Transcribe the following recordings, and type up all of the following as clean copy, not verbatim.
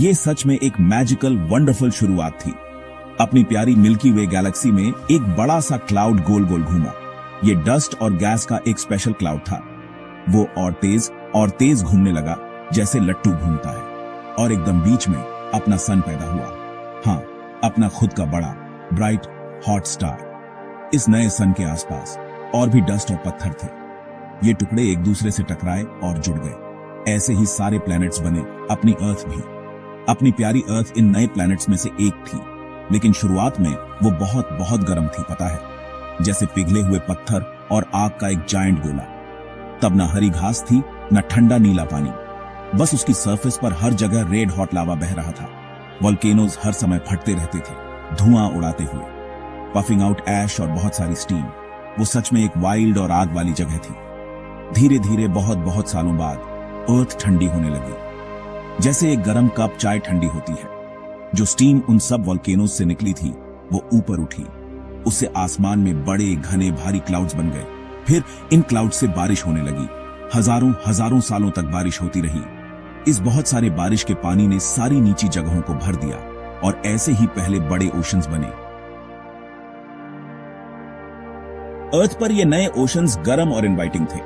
ये सच में एक मैजिकल वंडरफुल शुरुआत थी। अपनी प्यारी मिल्की वे गैलेक्सी में एक बड़ा सा क्लाउड गोल गोल घूमा। ये डस्ट और गैस का एक स्पेशल क्लाउड था। वो और तेज घूमने लगा जैसे लट्टू घूमता है, और एकदम बीच में अपना सन पैदा हुआ। हाँ, अपना खुद का बड़ा ब्राइट हॉट स्टार। इस नए सन के आसपास और भी डस्ट और पत्थर थे। ये टुकड़े एक दूसरे से टकराए और जुड़ गए। ऐसे ही सारे प्लैनेट्स बने, अपनी अर्थ भी। अपनी प्यारी अर्थ इन नए प्लैनेट्स में से एक थी, लेकिन शुरुआत में वो बहुत बहुत गर्म थी, पता है, जैसे पिघले हुए पत्थर और आग का एक जायंट गोला। तब ना हरी घास थी, ना ठंडा नीला पानी, बस उसकी सरफेस पर हर जगह रेड हॉट लावा बह रहा था। वोल्केनोज हर समय फटते रहते थे, धुआं उड़ाते हुए, पफिंग आउट ऐश और बहुत सारी स्टीम। वो सच में एक वाइल्ड और आग वाली जगह थी। धीरे धीरे बहुत बहुत सालों बाद अर्थ ठंडी होने लगी, जैसे एक गर्म कप चाय ठंडी होती है। जो स्टीम उन सब वोल्केनोज से निकली थी वो ऊपर उठी। उससे आसमान में बड़े घने भारी क्लाउड्स बन गए। फिर इन क्लाउड से बारिश होने लगी। हजारों हजारों सालों तक बारिश होती रही। इस बहुत सारे बारिश के पानी ने सारी नीची जगहों को भर दिया, और ऐसे ही पहले बड़े ओशंस बने। अर्थ पर ये नए ओशंस गर्म और इनवाइटिंग थे।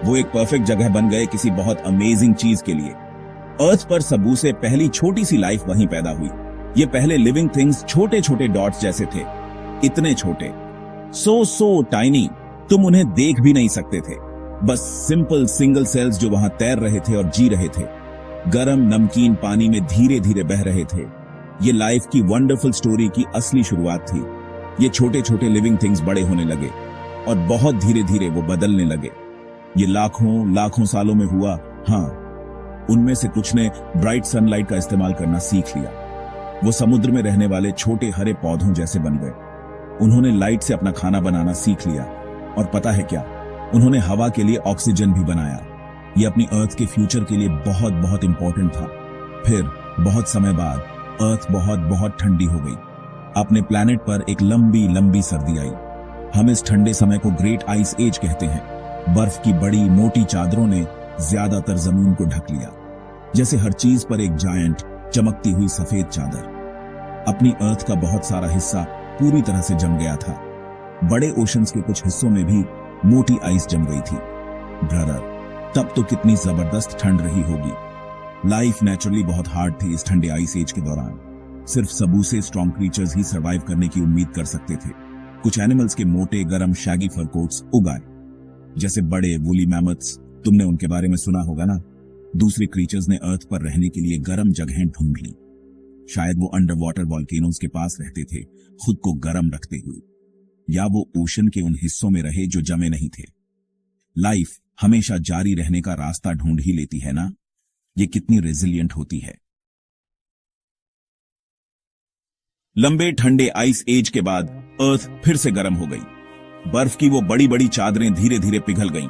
वो एक परफेक्ट जगह बन गए किसी बहुत अमेजिंग चीज के लिए। अर्थ पर सबू से पहली छोटी सी लाइफ वहीं पैदा हुई। ये पहले लिविंग थिंग्स छोटे छोटे डॉट्स जैसे थे, इतने छोटे, सो टाइनी, तुम उन्हें देख भी नहीं सकते थे। बस सिंपल सिंगल सेल्स जो वहां तैर रहे थे और जी रहे थे, गरम नमकीन पानी में धीरे धीरे बह रहे थे। ये लाइफ की वंडरफुल स्टोरी की असली शुरुआत थी। ये छोटे छोटे लिविंग थिंग्स बड़े होने लगे, और बहुत धीरे धीरे वो बदलने लगे। ये लाखों लाखों सालों में हुआ। हाँ, उनमें से कुछ ने ब्राइट सनलाइट का इस्तेमाल करना सीख लिया। वो समुद्र में रहने वाले छोटे हरे पौधों जैसे बन गए। उन्होंने लाइट से अपना खाना बनाना सीख लिया, और पता है क्या, उन्होंने हवा के लिए ऑक्सीजन भी बनाया। ये अपनी अर्थ के फ्यूचर के लिए बहुत बहुत इंपॉर्टेंट था। फिर बहुत समय बाद अर्थ बहुत बहुत ठंडी हो गई। अपने प्लैनेट पर एक लंबी लंबी सर्दी आई। हम इस ठंडे समय को ग्रेट आइस एज कहते हैं। बर्फ की बड़ी मोटी चादरों ने ज्यादातर जमीन को ढक लिया, जैसे हर चीज पर एक जायंट चमकती हुई सफेद चादर। अपनी अर्थ का बहुत सारा हिस्सा पूरी तरह से जम गया था। बड़े ओशंस के कुछ हिस्सों में भी मोटी आइस जम गई थी। ब्रदर, तब तो कितनी जबरदस्त ठंड रही होगी। लाइफ नेचुरली बहुत हार्ड थी इस ठंडे आइस एज के दौरान। सिर्फ सबू से स्ट्रॉन्ग क्रीचर्स ही सरवाइव करने की उम्मीद कर सकते थे। कुछ एनिमल्स के मोटे गरम शैगी फर कोट्स उग आए, जैसे बड़े वुली मैमथ्स, तुमने उनके बारे में सुना होगा ना। दूसरे क्रीचर्स ने अर्थ पर रहने के लिए गर्म जगहें ढूंढ ली। शायद वो अंडर वाटर वॉल्केनोज के पास रहते थे, खुद को गर्म रखते हुए, या वो ओशन के उन हिस्सों में रहे जो जमे नहीं थे। लाइफ हमेशा जारी रहने का रास्ता ढूंढ ही लेती है ना। ये कितनी रेजिलिएंट होती है। लंबे ठंडे आइस एज के बाद अर्थ फिर से गर्म हो गई। बर्फ की वो बड़ी बड़ी चादरें धीरे धीरे पिघल गईं।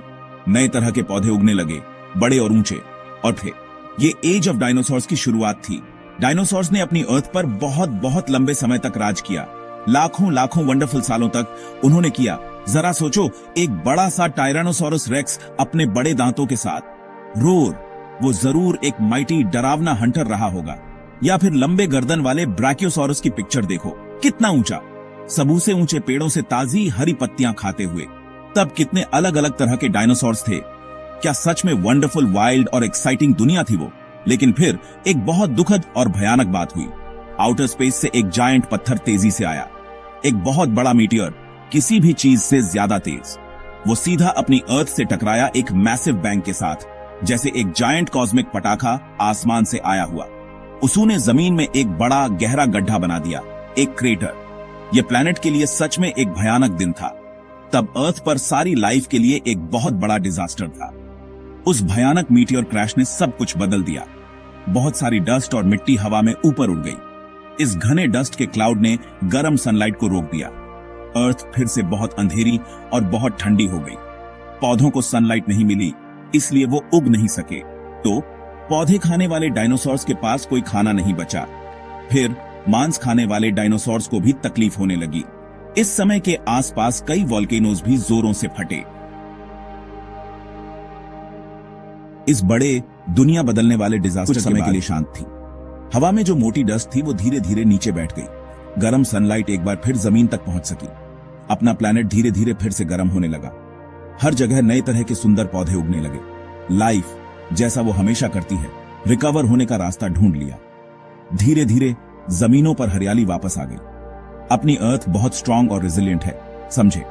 नए तरह के पौधे उगने लगे, बड़े और ऊंचे। और फिर ये एज ऑफ डायनासोर्स की शुरुआत थी। डायनासोर्स ने अपनी अर्थ पर बहुत बहुत लंबे समय तक राज किया। लाखों लाखों वंडरफुल सालों तक उन्होंने किया। जरा सोचो, एक बड़ा सा टायरानोसोरस रेक्स अपने बड़े दांतों के साथ। रोर, वो जरूर एक माइटी डरावना हंटर रहा होगा। या फिर लंबे गर्दन वाले ब्राकियोसोरस की पिक्चर देखो, कितना ऊंचा, सबू से ऊंचे पेड़ों से ताजी हरी पत्तियां खाते हुए। तब कितने अलग अलग तरह के डायनासोर्स थे। क्या सच में वंडरफुल, वाइल्ड और एक्साइटिंग दुनिया थी वो। लेकिन फिर एक बहुत दुखद और भयानक बात हुई। आउटर स्पेस से एक जायंट पत्थर तेजी से आया। एक बहुत बड़ा मीटियर, किसी भी चीज से ज्यादा तेज। वो सीधा अपनी अर्थ से टकराया एक मैसिव बैंग के साथ, जैसे एक जायंट कॉस्मिक पटाखा आसमान से आया हुआ। उसने जमीन में एक बड़ा गहरा गड्ढा बना दिया, एक क्रेटर। यह प्लैनेट के लिए सच में एक भयानक दिन था। तब अर्थ पर सारी लाइफ के लिए एक बहुत बड़ा डिजास्टर था। उस भयानक मीटियर क्रैश ने सब कुछ बदल दिया। बहुत सारी डस्ट और मिट्टी हवा में ऊपर उड़ गई। इस घने डस्ट के क्लाउड ने गर्म सनलाइट को रोक दिया। अर्थ फिर से बहुत अंधेरी और बहुत ठंडी हो गई। पौधों को सनलाइट नहीं मिली, इसलिए वो उग नहीं सके। तो पौधे खाने वाले डायनासोर्स के पास कोई खाना नहीं बचा। फिर मांस खाने वाले डायनासोर्स को भी तकलीफ होने लगी। इस समय के आसपास कई वोल्केनोज भी जोरों से फटे। इस बड़े दुनिया बदलने वाले डिजास्टर समय के लिए शांत थी। हवा में जो मोटी डस्ट थी वो धीरे धीरे नीचे बैठ गई। गर्म सनलाइट एक बार फिर जमीन तक पहुंच सकी। अपना प्लैनेट धीरे धीरे फिर से गर्म होने लगा। हर जगह नए तरह के सुंदर पौधे उगने लगे। लाइफ, जैसा वो हमेशा करती है, रिकवर होने का रास्ता ढूंढ लिया। धीरे धीरे जमीनों पर हरियाली वापस आ गई। अपनी अर्थ बहुत स्ट्रांग और रेजिलिएंट है, समझे।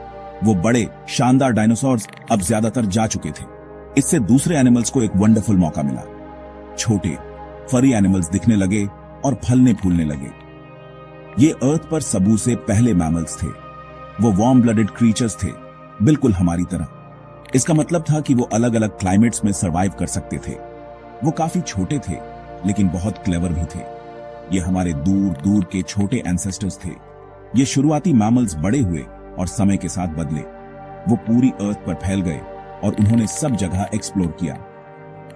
वो बड़े शानदार डायनासोर्स अब ज्यादातर जा चुके थे। इससे दूसरे एनिमल्स को एक वंडरफुल मौका मिला। छोटे फरी एनिमल्स दिखने लगे और फलने फूलने लगे। ये अर्थ पर सबू से पहले मैमल्स थे। वो वार्म ब्लडेड क्रीचर्स थे, बिल्कुल हमारी तरह। इसका मतलब था कि वो अलग अलग क्लाइमेट्स में सरवाइव कर सकते थे। वो काफी छोटे थे, लेकिन बहुत क्लेवर भी थे। ये हमारे दूर दूर के छोटे एंसेस्टर्स थे। ये शुरुआती मैमल्स बड़े हुए और समय के साथ बदले। वो पूरी अर्थ पर फैल गए और उन्होंने सब जगह एक्सप्लोर किया।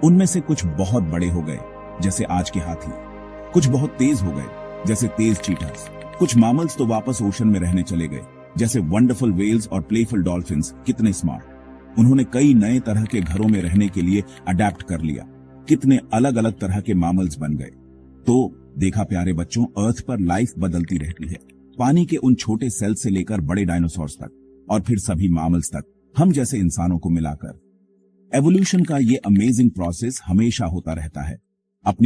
उनमें से कुछ बहुत बड़े हो गए, जैसे आज के हाथी। कुछ बहुत तेज हो गए, जैसे तेज चीटास। कुछ मैमल्स तो वापस ओशन में रहने चले गए, जैसे वंडरफुल वेल्स और प्लेफुल डॉल्फिन्स। कितने स्मार्ट। उन्होंने कई नए तरह के घरों में रहने के लिए अडेप्ट कर लिया। कितने अलग अलग तरह के मैमल्स बन गए। तो देखा प्यारे बच्चों, अर्थ पर लाइफ बदलती रहती है। पानी के उन छोटे सेल से लेकर बड़े डायनासोर्स तक और फिर सभी मैमल्स तक, हम जैसे इंसानों को मिलाकर। एवोल्यूशन का ये अमेजिंग प्रोसेस हमेशा होता रहता है। अपनी